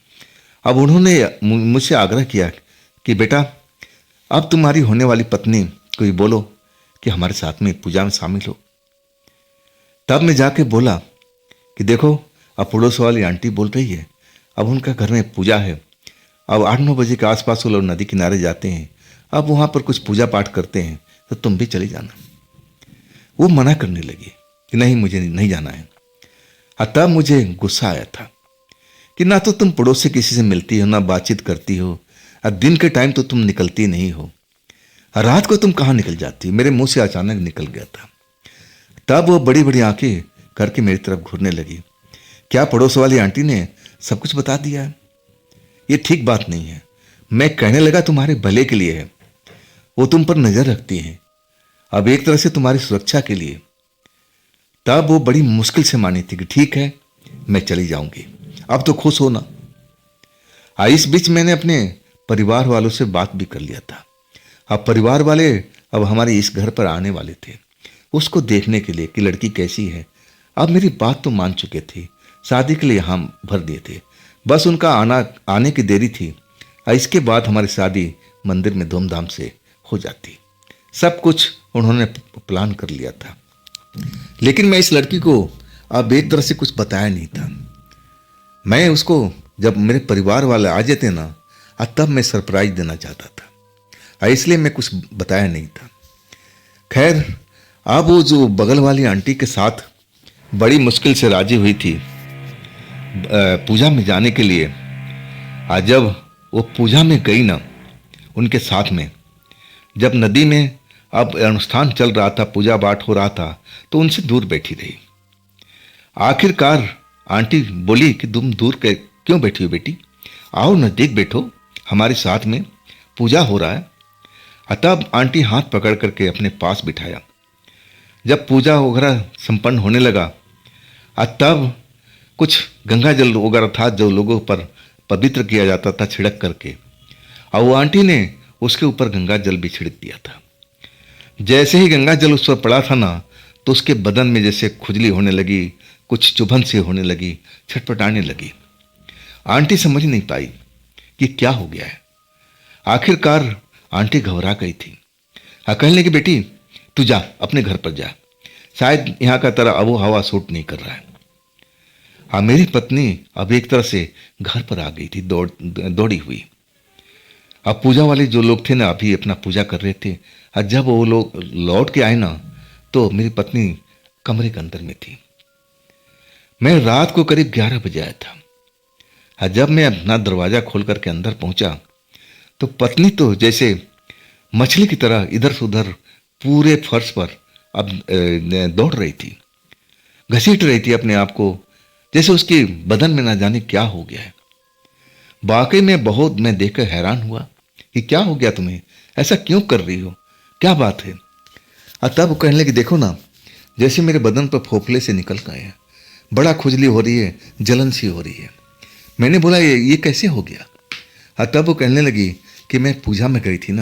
अब उन्होंने मुझसे आग्रह किया कि बेटा, अब तुम्हारी होने वाली पत्नी को ही बोलो कि हमारे साथ में पूजा में शामिल हो। तब मैं जाके बोला कि देखो, अब पड़ोस वाली आंटी बोल रही है, अब उनका घर में पूजा है, अब 8-9 बजे के आसपास वो लोग नदी किनारे जाते हैं, अब वहाँ पर कुछ पूजा पाठ करते हैं, तो तुम भी चली जाना। वो मना करने लगी कि नहीं, मुझे नहीं जाना है। तब मुझे गुस्सा आया था कि ना तो तुम पड़ोस से किसी से मिलती हो, ना बातचीत करती हो, और दिन के टाइम तो तुम निकलती नहीं हो, रात को तुम कहाँ निकल जाती। मेरे मुंह से अचानक निकल गया था। तब वो बड़ी बड़ी आंखें करके मेरी तरफ घूरने लगी। क्या पड़ोस वाली आंटी ने सब कुछ बता दिया है? ये ठीक बात नहीं है। मैं कहने लगा तुम्हारे भले के लिए है, वो तुम पर नजर रखती हैं, अब एक तरह से तुम्हारी सुरक्षा के लिए। तब वो बड़ी मुश्किल से मानी थी कि ठीक है, मैं चली जाऊंगी, अब तो खुश हो ना। इस बीच मैंने अपने परिवार वालों से बात भी कर लिया था। अब परिवार वाले अब हमारे इस घर पर आने वाले थे, उसको देखने के लिए कि लड़की कैसी है। अब मेरी बात तो मान चुके थे, शादी के लिए हम भर दिए थे, बस उनका आने की देरी थी। इसके बाद हमारी शादी मंदिर में धूमधाम से हो जाती। सब कुछ उन्होंने प्लान कर लिया था, लेकिन मैं इस लड़की को अब एक तरह से कुछ बताया नहीं था। मैं उसको जब मेरे परिवार वाले आ जाते ना, तब मैं सरप्राइज देना चाहता था, इसलिए मैं कुछ बताया नहीं था। खैर, अब वो जो बगल वाली आंटी के साथ बड़ी मुश्किल से राजी हुई थी पूजा में जाने के लिए, जब वो पूजा में गई ना उनके साथ में, जब नदी में अब अनुष्ठान चल रहा था, पूजा पाठ हो रहा था, तो उनसे दूर बैठी रही। आखिरकार आंटी बोली कि तुम दूर क्यों बैठी हो बेटी, आओ नजदीक बैठो, हमारे साथ में पूजा हो रहा है। तब आंटी हाथ पकड़ करके अपने पास बिठाया। जब पूजा वगैरह संपन्न होने लगा, तब कुछ गंगा जल वगैरह था जो लोगों पर पवित्र किया जाता था छिड़क करके, और वो आंटी ने उसके ऊपर गंगा जल भी छिड़क दिया था। जैसे ही गंगा जल उस पर पड़ा था ना, तो उसके बदन में जैसे खुजली होने लगी, कुछ चुभन सी होने लगी, छटपटाने लगी। आंटी समझ नहीं पाई कि क्या हो गया है। आखिरकार आंटी घबरा गई थी। कहने लगी बेटी तू जा, अपने घर पर जा, शायद यहाँ का तरह आबो हवा सूट नहीं कर रहा है। मेरी पत्नी अब एक तरह से घर पर आ गई थी, दौड़ी हुई। अब पूजा वाले जो लोग थे ना अभी अपना पूजा कर रहे थे, और जब वो लोग लौट के आए ना, तो मेरी पत्नी कमरे के अंदर में थी। मैं रात को करीब 11 बजे आया था। जब मैं अपना दरवाजा खोल करके अंदर पहुंचा, तो पत्नी तो जैसे मछली की तरह इधर से उधर पूरे फर्श पर अब दौड़ रही थी, घसीट रही थी अपने आप को, जैसे उसके बदन में ना जाने क्या हो गया है। वाकई में बहुत मैं देखकर हैरान हुआ कि क्या हो गया तुम्हें, ऐसा क्यों कर रही हो, क्या बात है। तब वो कहने लगी देखो ना, जैसे मेरे बदन पर फोफले से निकल गए हैं, बड़ा खुजली हो रही है, जलन सी हो रही है। मैंने बोला ये कैसे हो गया। तब वो कहने लगी कि मैं पूजा में गई थी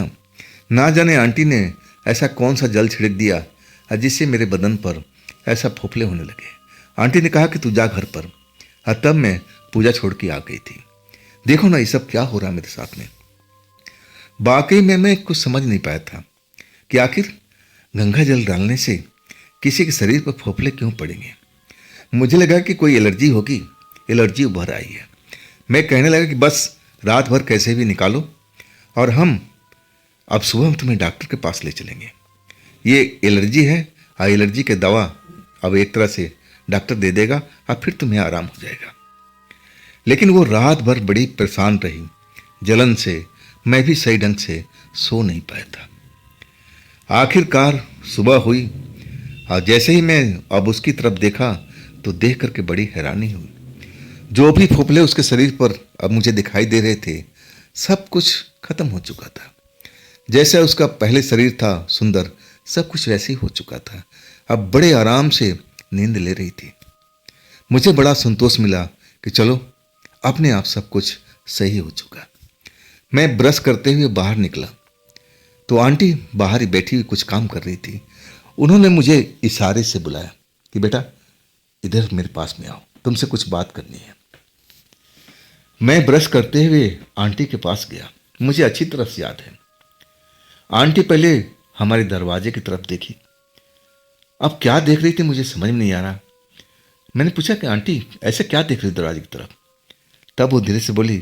ना जाने आंटी ने ऐसा कौन सा जल छिड़क दिया जिससे मेरे बदन पर ऐसा फोफले होने लगे। आंटी ने कहा कि तू जा घर पर। तब मैं पूजा छोड़ के आ गई थी। देखो ना ये सब क्या हो रहा है मेरे साथ में। वाकई में मैं कुछ समझ नहीं पाया था कि आखिर गंगा जल डालने से किसी के शरीर पर फोफले क्यों पड़ेंगे। मुझे लगा कि कोई एलर्जी होगी, एलर्जी उभर आई है। मैं कहने लगा कि बस रात भर कैसे भी निकालो, और हम अब सुबह हम तुम्हें डॉक्टर के पास ले चलेंगे। ये एलर्जी है, एलर्जी के दवा अब एक तरह से डॉक्टर दे देगा, और फिर तुम्हें आराम हो जाएगा। लेकिन वो रात भर बड़ी परेशान रही जलन से, मैं भी सही ढंग से सो नहीं पाया था। आखिरकार सुबह हुई, और जैसे ही मैं अब उसकी तरफ देखा तो देख करके बड़ी हैरानी हुई। जो भी फोफले उसके शरीर पर अब मुझे दिखाई दे रहे थे, सब कुछ खत्म हो चुका था। जैसा उसका पहले शरीर था सुंदर, सब कुछ वैसे ही हो चुका था। अब बड़े आराम से नींद ले रही थी। मुझे बड़ा संतोष मिला कि चलो अपने आप सब कुछ सही हो चुका। मैं ब्रश करते हुए बाहर निकला तो आंटी बाहर ही बैठी हुई कुछ काम कर रही थी। उन्होंने मुझे इशारे से बुलाया कि बेटा इधर मेरे पास में आओ, तुमसे कुछ बात करनी है। मैं ब्रश करते हुए आंटी के पास गया। मुझे अच्छी तरह से याद है, आंटी पहले हमारे दरवाजे की तरफ देखी। अब क्या देख रही थी मुझे समझ में नहीं आ रहा। मैंने पूछा कि आंटी ऐसे क्या देख रही दरवाजे की तरफ। तब वो धीरे से बोली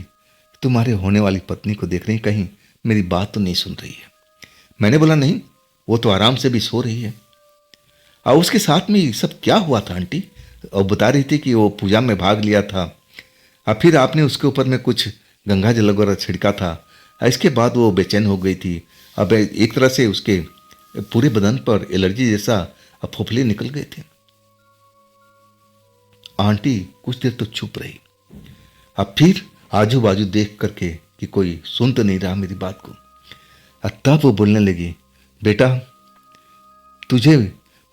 तुम्हारे होने वाली पत्नी को देख रही, कहीं मेरी बात तो नहीं सुन रही है। मैंने बोला नहीं, वो तो आराम से भी सो रही है। और उसके साथ में सब क्या हुआ था आंटी। और बता रही थी कि वो पूजा में भाग लिया था, और फिर आपने उसके ऊपर में कुछ गंगा जल वगैरह छिड़का था। इसके बाद वो बेचैन हो गई थी। अब एक तरह से उसके पूरे बदन पर एलर्जी जैसा फोफले निकल गए थे। आंटी कुछ देर तो चुप रही। अब फिर आजू बाजू देख करके कि कोई सुन तो नहीं रहा मेरी बात को। तब वो बोलने लगी, बेटा तुझे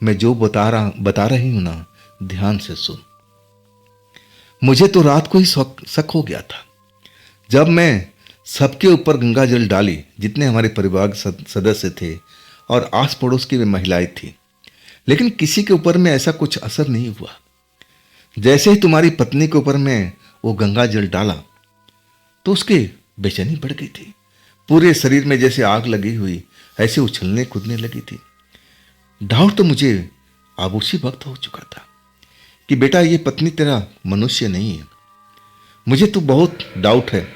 मैं जो बता रही हूं ना, ध्यान से सुन। मुझे तो रात को ही शक हो गया था। जब मैं सबके ऊपर गंगा जल डाली, जितने हमारे परिवार के सदस्य थे और आस पड़ोस की भी महिलाएं थी, लेकिन किसी के ऊपर में ऐसा कुछ असर नहीं हुआ। जैसे ही तुम्हारी पत्नी के ऊपर में वो गंगा जल डाला तो उसकी बेचैनी बढ़ गई थी। पूरे शरीर में जैसे आग लगी हुई ऐसे उछलने कूदने लगी थी। डाउट तो मुझे अब उसी वक्त हो चुका था कि बेटा ये पत्नी तेरा मनुष्य नहीं है। मुझे तो बहुत डाउट है,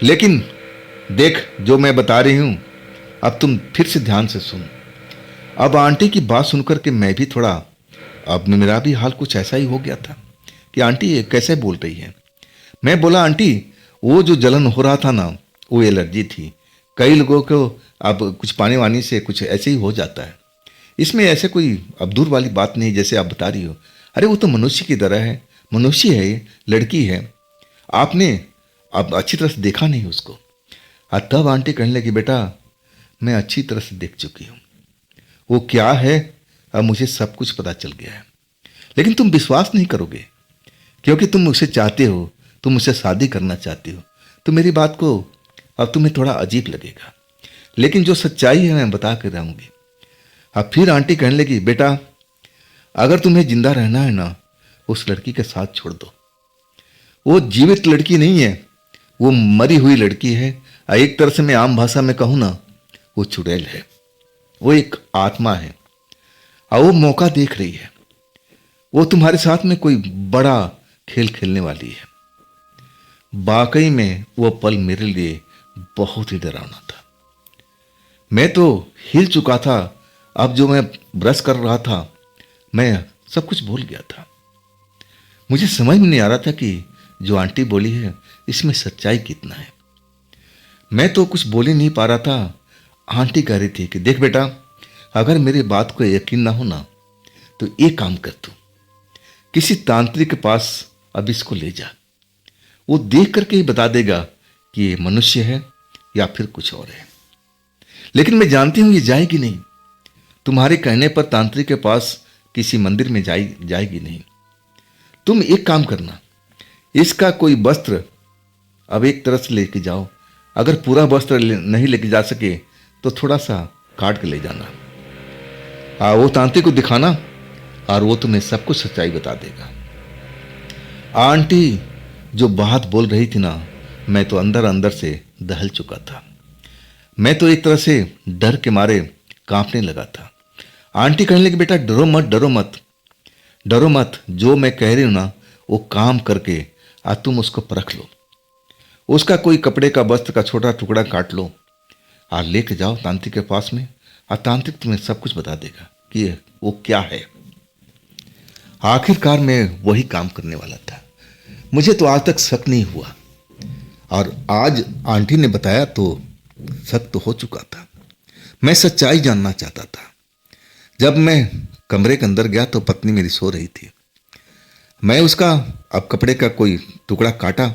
लेकिन देख जो मैं बता रही हूं, अब तुम फिर से ध्यान से सुन। अब आंटी की बात सुनकर के मैं भी थोड़ा, अब मेरा भी हाल कुछ ऐसा ही हो गया था कि आंटी ये कैसे बोल रही है। मैं बोला, आंटी वो जो जलन हो रहा था ना, वो एलर्जी थी। कई लोगों को अब कुछ पानी वानी से कुछ ऐसे ही हो जाता है। इसमें ऐसे कोई अब दूर वाली बात नहीं जैसे आप बता रही हो। अरे वो तो मनुष्य की तरह है, मनुष्य है, ये लड़की है, आपने अब अच्छी तरह से देखा नहीं उसको। तब आंटी कहने लगी, बेटा मैं अच्छी तरह से देख चुकी हूँ, वो क्या है अब मुझे सब कुछ पता चल गया है। लेकिन तुम विश्वास नहीं करोगे, क्योंकि तुम उसे चाहते हो, तुम उसे शादी करना चाहते हो, तो मेरी बात को अब तुम्हें थोड़ा अजीब लगेगा, लेकिन जो सच्चाई है मैं बता कर रहूंगी। अब फिर आंटी कहने लगी, बेटा अगर तुम्हें जिंदा रहना है ना, उस लड़की के साथ छोड़ दो। वो जीवित लड़की नहीं है, वो मरी हुई लड़की है। एक तरह से मैं आम भाषा में कहूँ ना, वो चुड़ैल है, वो एक आत्मा है और वो मौका देख रही है। वो तुम्हारे साथ में कोई बड़ा खेल खेलने वाली है। वाकई में वो पल मेरे लिए बहुत ही डरावना था। मैं तो हिल चुका था। अब जो मैं ब्रश कर रहा था, मैं सब कुछ भूल गया था। मुझे समझ में नहीं आ रहा था कि जो आंटी बोली है इसमें सच्चाई कितना है। मैं तो कुछ बोल ही नहीं पा रहा था। आंटी कह रही थी कि देख बेटा, अगर मेरी बात को यकीन ना हो ना, तो एक काम कर, तू किसी तांत्रिक के पास अब इसको ले जा। वो देख करके ही बता देगा कि ये मनुष्य है या फिर कुछ और है। लेकिन मैं जानती हूं ये जाएगी नहीं। तुम्हारे कहने पर तांत्रिक के पास किसी मंदिर में जाएगी नहीं। तुम एक काम करना, इसका कोई वस्त्र अब एक तरह से लेके जाओ। अगर पूरा वस्त्र नहीं लेके जा सके तो थोड़ा सा काट के ले जाना। वो तांत्रिक को दिखाना और वो तुम्हें सब कुछ सच्चाई बता देगा। आंटी जो बात बोल रही थी ना, मैं तो अंदर अंदर से दहल चुका था। मैं तो एक तरह से डर के मारे कांपने लगा था। आंटी कहने लगी, बेटा डरो मत, डरो मत, डरो मत। जो मैं कह रही हूं ना, वो काम करके आज तुम उसको परख लो। उसका कोई कपड़े का वस्त्र का छोटा टुकड़ा काट लो और लेके जाओ तांत्रिक के पास में, और तांत्रिक तुम्हें सब कुछ बता देगा कि वो क्या है। आखिरकार मैं वही काम करने वाला था। मुझे तो आज तक शक नहीं हुआ, और आज आंटी ने बताया तो शक तो हो चुका था। मैं सच्चाई जानना चाहता था। जब मैं कमरे के अंदर गया तो पत्नी मेरी सो रही थी। मैं उसका अब कपड़े का कोई टुकड़ा काटा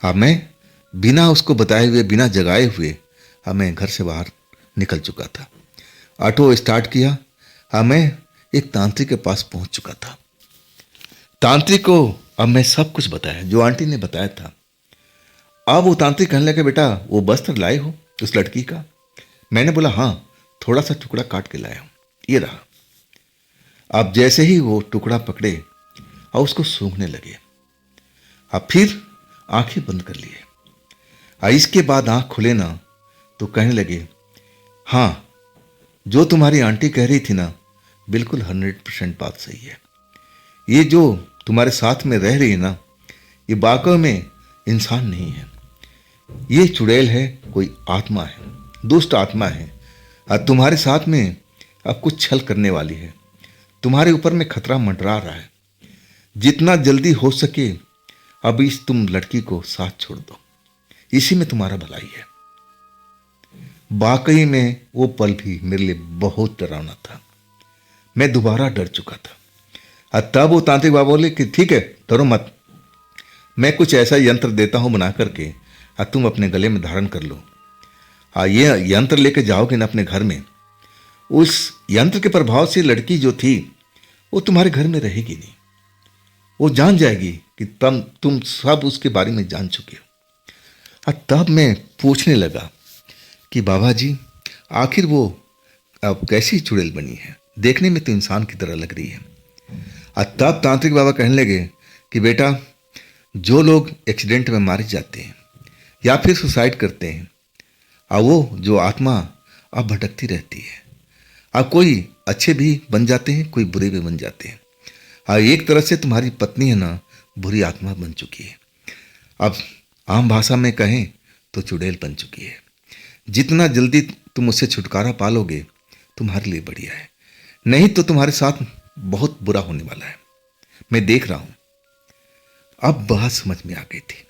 और मैं बिना उसको बताए हुए, बिना जगाए हुए मैं घर से बाहर निकल चुका था। ऑटो स्टार्ट किया और मैं एक तांत्रिक के पास पहुंच चुका था। तांत्रिक को अब मैं सब कुछ बताया जो आंटी ने बताया था। अब वो तांत्रिक कहने लगे, बेटा वो वस्त्र लाए हो उस लड़की का? मैंने बोला हाँ, थोड़ा सा टुकड़ा काट के लाया हूं, ये रहा। अब जैसे ही वो टुकड़ा पकड़े और उसको सूंघने लगे, अब फिर आंखें बंद कर लिए। इसके बाद आंख खुले ना तो कहने लगे, हाँ जो तुम्हारी आंटी कह रही थी ना, बिल्कुल 100% बात सही है। ये जो तुम्हारे साथ में रह रही है ना, ये वाकई में इंसान नहीं है, ये चुड़ैल है, कोई आत्मा है, दुष्ट आत्मा है। और तुम्हारे साथ में अब कुछ छल करने वाली है। तुम्हारे ऊपर में खतरा मंडरा रहा है। जितना जल्दी हो सके अब इस तुम लड़की को साथ छोड़ दो, इसी में तुम्हारा भलाई है। वाकई में वो पल भी मेरे लिए बहुत डरावना था। मैं दोबारा डर चुका था। और तब वो तांत्रिक बाबा बोले कि ठीक है, डरो मत, मैं कुछ ऐसा यंत्र देता हूँ बना करके, और तुम अपने गले में धारण कर लो। ये यंत्र लेके जाओगे ना अपने घर में, उस यंत्र के प्रभाव से लड़की जो थी वो तुम्हारे घर में रहेगी नहीं। वो जान जाएगी कि तुम सब उसके बारे में जान चुके हो। और तब मैं पूछने लगा कि बाबा जी, आखिर वो अब कैसी चुड़ैल बनी है, देखने में तो इंसान की तरह लग रही है। और तब तांत्रिक बाबा कहने लगे कि बेटा, जो लोग एक्सीडेंट में मारे जाते हैं या फिर सुसाइड करते हैं, और वो जो आत्मा अब भटकती रहती है, अब कोई अच्छे भी बन जाते हैं, कोई बुरे भी बन जाते हैं। और एक तरह से तुम्हारी पत्नी है ना, बुरी आत्मा बन चुकी है। अब आम भाषा में कहें तो चुड़ैल बन चुकी है। जितना जल्दी तुम उससे छुटकारा पालोगे तुम्हारे लिए बढ़िया है, नहीं तो तुम्हारे साथ बहुत बुरा होने वाला है। मैं देख रहा हूं। अब बात समझ में आ गई थी।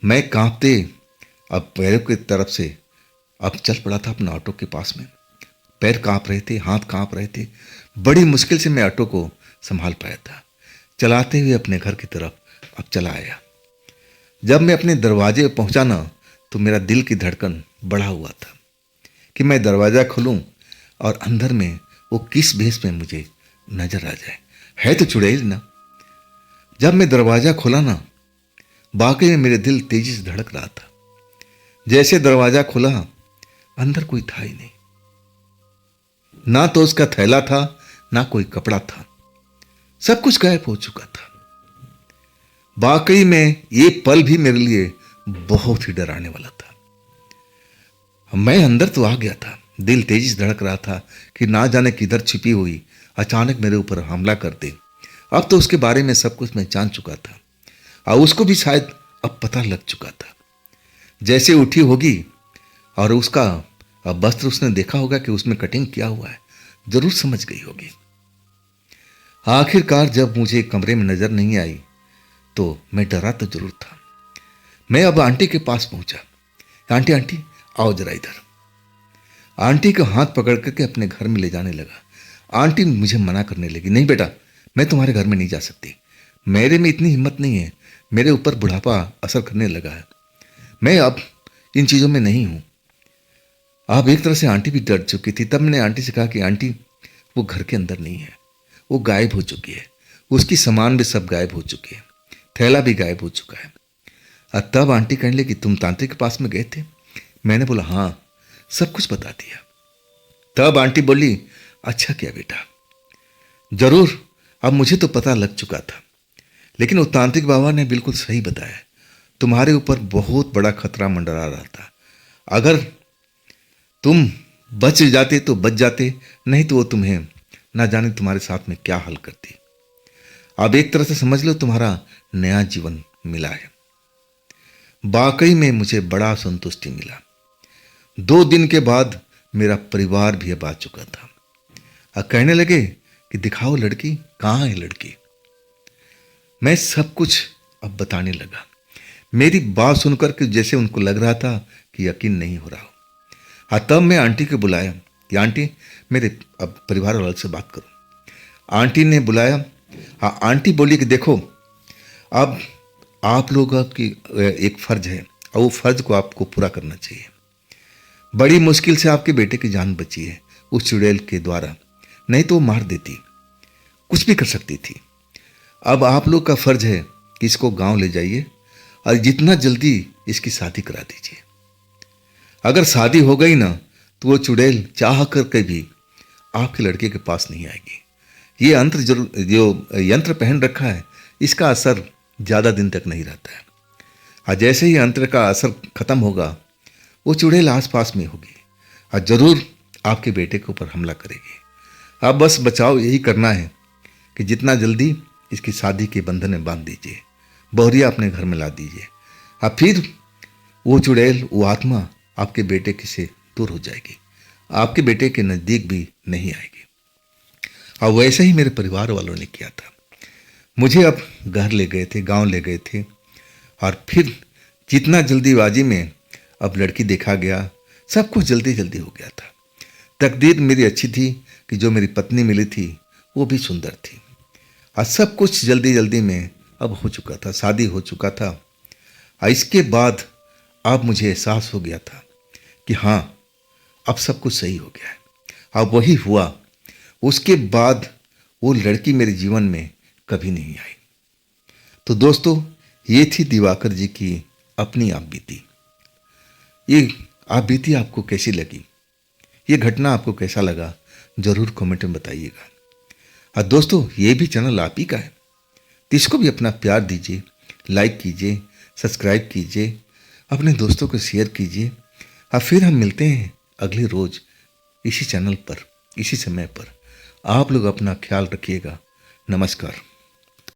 मैं कांपते अब पैरों की तरफ से अब चल पड़ा था अपना ऑटो के पास में। पैर कांप रहे थे, हाथ कांप रहे थे। बड़ी मुश्किल से मैं ऑटो को संभाल पाया था। चलाते हुए अपने घर की तरफ अब चला आया। जब मैं अपने दरवाजे पर पहुंचा ना, तो मेरा दिल की धड़कन बढ़ा हुआ था कि मैं दरवाज़ा खोलूं और अंदर में वो किस भेष में मुझे नजर आ जाए। है तो चुड़ैल ना। जब मैं दरवाज़ा खोला ना, वाकई में मेरे दिल तेजी से धड़क रहा था। जैसे दरवाज़ा खुला, अंदर कोई था ही नहीं। ना तो उसका थैला था, ना कोई कपड़ा था। सब कुछ गायब हो चुका था। वाकई में ये पल भी मेरे लिए बहुत ही डराने वाला था। मैं अंदर तो आ गया था, दिल तेजी से धड़क रहा था कि ना जाने किधर छिपी हुई अचानक मेरे ऊपर हमला कर दे। अब तो उसके बारे में सब कुछ मैं जान चुका था, और उसको भी शायद अब पता लग चुका था। जैसे उठी होगी और उसका वस्त्र उसने देखा होगा कि उसमें कटिंग किया हुआ है, जरूर समझ गई होगी। आखिरकार जब मुझे कमरे में नजर नहीं आई तो मैं डरा तो जरूर था। मैं अब आंटी के पास पहुंचा। आंटी आंटी आओ जरा इधर। आंटी का हाथ पकड़ करके अपने घर में ले जाने लगा। आंटी मुझे मना करने लगी, नहीं बेटा, मैं तुम्हारे घर में नहीं जा सकती। मेरे में इतनी हिम्मत नहीं है, मेरे ऊपर बुढ़ापा असर करने लगा है, मैं अब इन चीज़ों में नहीं हूं। अब एक तरह से आंटी भी डर चुकी थी। तब मैंने आंटी से कहा कि आंटी, वो घर के अंदर नहीं है, वो गायब हो चुकी है। उसकी सामान भी सब गायब हो चुके हैं, थैला भी गायब हो चुका है। और तब आंटी कहने लगी, तुम तांत्रिक के पास में गए थे? मैंने बोला हाँ, सब कुछ बता दिया। तब आंटी बोली, अच्छा किया बेटा, जरूर, अब मुझे तो पता लग चुका था, लेकिन वो तांत्रिक बाबा ने बिल्कुल सही बताया। तुम्हारे ऊपर बहुत बड़ा खतरा मंडरा रहा था। अगर तुम बच जाते तो बच जाते, नहीं तो वो तुम्हें ना जाने तुम्हारे साथ में क्या हल करती। अब एक तरह से समझ लो तुम्हारा नया जीवन मिला है। वाकई में मुझे बड़ा संतुष्टि मिला। 2 दिन के बाद मेरा परिवार भी अब आ चुका था। अब कहने लगे कि दिखाओ लड़की, कहाँ है लड़की। मैं सब कुछ अब बताने लगा। मेरी बात सुनकर के जैसे उनको लग रहा था कि यकीन नहीं हो रहा हो। हाँ, तब मैं आंटी को बुलाया कि आंटी, मेरे अब परिवार वालों से बात करो। आंटी ने बुलाया। हाँ, आंटी बोली कि देखो, अब आप लोगों की एक फर्ज है, और वो फर्ज को आपको पूरा करना चाहिए। बड़ी मुश्किल से आपके बेटे की जान बची है उस चुड़ैल के द्वारा, नहीं तो वो मार देती, कुछ भी कर सकती थी। अब आप लोग का फर्ज है कि इसको गांव ले जाइए और जितना जल्दी इसकी शादी करा दीजिए। अगर शादी हो गई ना, तो वो चुड़ैल चाह करके भी आपके लड़के के पास नहीं आएगी। ये यंत्र जो यंत्र पहन रखा है, इसका असर ज़्यादा दिन तक नहीं रहता है, और जैसे ही यंत्र का असर खत्म होगा, वो चुड़ैल आस पास में होगी और ज़रूर आपके बेटे के ऊपर हमला करेगी। अब बस बचाव यही करना है कि जितना जल्दी इसकी शादी के बंधन में बांध दीजिए, बहुरिया अपने घर में ला दीजिए, और फिर वो चुड़ैल, वो आत्मा आपके बेटे के से दूर हो जाएगी, आपके बेटे के नज़दीक भी नहीं आएगी। और वैसे ही मेरे परिवार वालों ने किया था। मुझे अब घर ले गए थे, गांव ले गए थे, और फिर जितना जल्दीबाजी में अब लड़की देखा गया, सब कुछ जल्दी जल्दी हो गया था। तकदीर मेरी अच्छी थी कि जो मेरी पत्नी मिली थी वो भी सुंदर थी, और सब कुछ जल्दी जल्दी में अब हो चुका था, शादी हो चुका था। और इसके बाद अब मुझे एहसास हो गया था कि हाँ, अब सब कुछ सही हो गया है। अब वही हुआ। उसके बाद वो लड़की मेरे जीवन में कभी नहीं आई। तो दोस्तों, ये थी दिवाकर जी की अपनी आप बीती। ये आप बीती आपको कैसी लगी? ये घटना आपको कैसा लगा? जरूर कमेंट में बताइएगा। और दोस्तों, ये भी चैनल आप ही का है, तो इसको भी अपना प्यार दीजिए, लाइक कीजिए, सब्सक्राइब कीजिए, अपने दोस्तों को शेयर कीजिए। और फिर हम मिलते हैं अगले रोज इसी चैनल पर, इसी समय पर। आप लोग अपना ख्याल रखिएगा। नमस्कार।